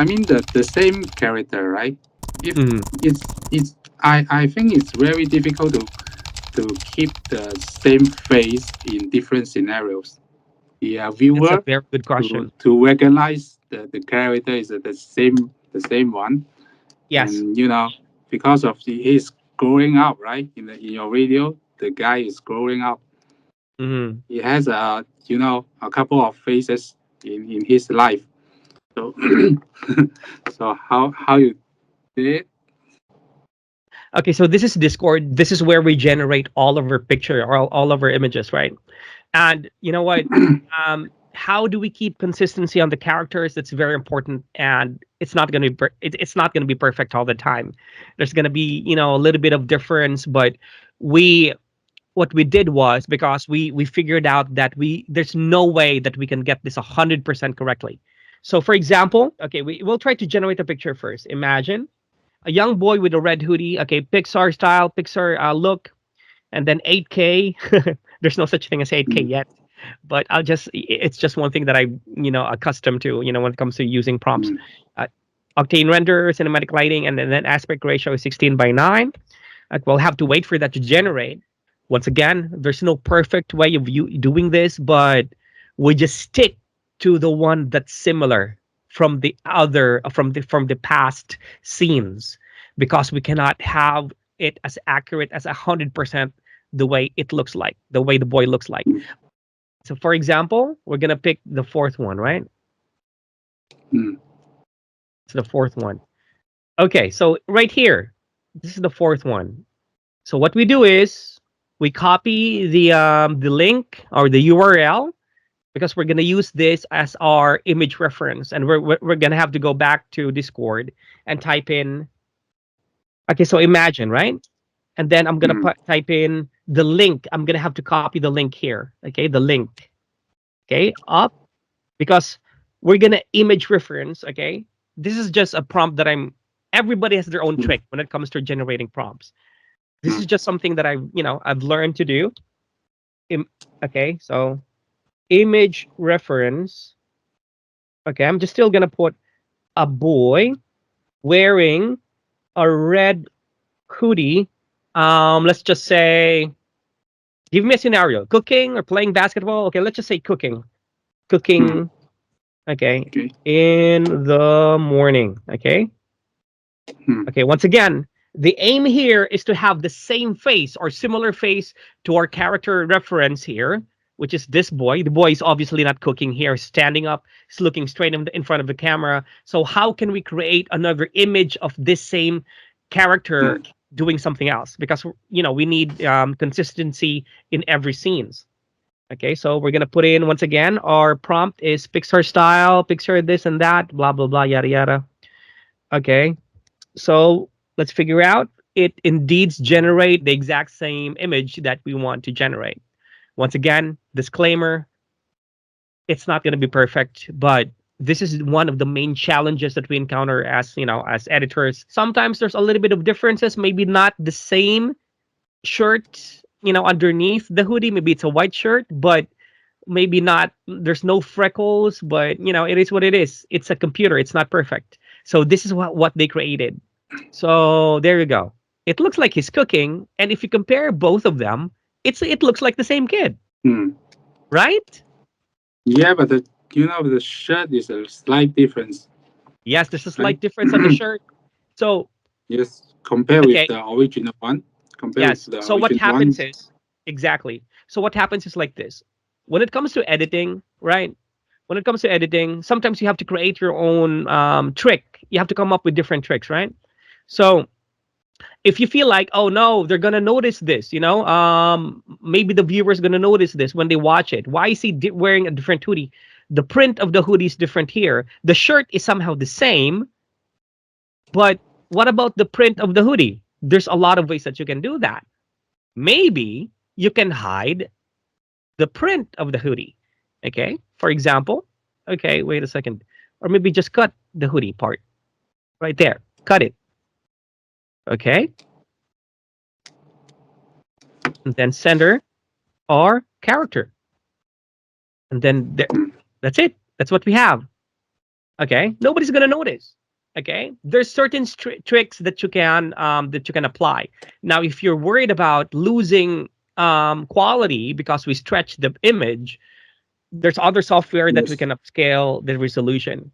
I mean the same character, right? If Mhm. it's I think it's very difficult to keep the same face in different scenarios. The That's a viewer very good question. to recognize the character is the same one, Yes. and because of he's growing up, right? In your video, the guy is growing up. Hmm. He has a couple of faces in his life. So so how you did? Okay, so this is Discord. This is where we generate all of our picture, all of our images, right? And you know what? How do we keep consistency on the characters? That's very important, and it's not going to be it's not going to be perfect all the time. There's going to be a little bit of difference, but we what we did was, because we figured out that there's no way that we can get this 100% correctly. So for example, okay, we'll try to generate a picture first. Imagine a young boy with a red hoodie, okay, Pixar style, Pixar look, and then 8K. There's no such thing as 8K Mm, yet, but it's just one thing that I accustomed to when it comes to using prompts. mm, uh, Octane render, cinematic lighting, and then aspect ratio is 16:9. We'll have to wait for that to generate. Once again, there's no perfect way of you doing this, but we just stick to the one that's similar from the other from the past scenes, because we cannot have it as accurate as 100% the way it looks like, the way the boy looks like. So for example, we're gonna pick the fourth one, right? mm, It's the fourth one. Okay, so right here, this is the fourth one. So what we do is we copy the link or the URL, because we're gonna use this as our image reference, and we're gonna have to go back to Discord and type in. Okay, so imagine, right? And then I'm gonna mm, type in the link. I'm gonna have to copy the link here. Okay, the link. Okay, up, because we're gonna image reference. Okay, this is just a prompt that I'm. Everybody has their own mm, trick when it comes to generating prompts. This mm, is just something that I've learned to do. Im- okay, so image reference. Okay, I'm just still gonna put a boy wearing a red hoodie. Let's just say, give me a scenario: cooking or playing basketball. Okay, let's just say cooking. mm. Cooking. Okay, Okay. in the morning. Okay. Mm, Okay. Once again, the aim here is to have the same face or similar face to our character reference here, which is this boy. The boy is obviously not cooking here, standing up, he's looking straight in front of the camera. So how can we create another image of this same character mm, doing something else? Because we need consistency in every scenes. Okay, so we're gonna put in, once again, our prompt is Pixar style, Pixar this and that, blah blah blah, yada yada. Okay, so let's figure out it indeed generate the exact same image that we want to generate. Once again, disclaimer, it's not going to be perfect, but this is one of the main challenges that we encounter as as editors. Sometimes there's a little bit of differences, maybe not the same shirt underneath the hoodie, maybe it's a white shirt, but maybe not, there's no freckles, but it is what it is. It's a computer, it's not perfect. So this is what they created. So there you go. It looks like he's cooking, and if you compare both of them, it looks like the same kid, mm. right? Yeah, but the shirt is a slight difference, Yes, there's a right? slight difference on the shirt. So Yes, compare with okay, the original one. Compare with yes. the So what original one. happens is, exactly. So what happens is like this. When it comes to editing, right? When it comes to editing, sometimes you have to create your own trick. You have to come up with different tricks, right? So if you feel like, oh no, they're gonna notice this, maybe the viewer's gonna notice this when they watch it. Why is he wearing a different hoodie? The print of the hoodie is different here. The shirt is somehow the same, but what about the print of the hoodie? There's a lot of ways that you can do that. Maybe you can hide the print of the hoodie. Okay, for example, okay, wait a second, or maybe just cut the hoodie part right there. Cut it. Okay, and then center our character, and then there, Mm, that's it. That's what we have. Okay, nobody's gonna notice. Okay, there's certain tricks that you can apply. Now, if you're worried about losing quality because we stretch the image, there's other software that we Yes. can upscale the resolution.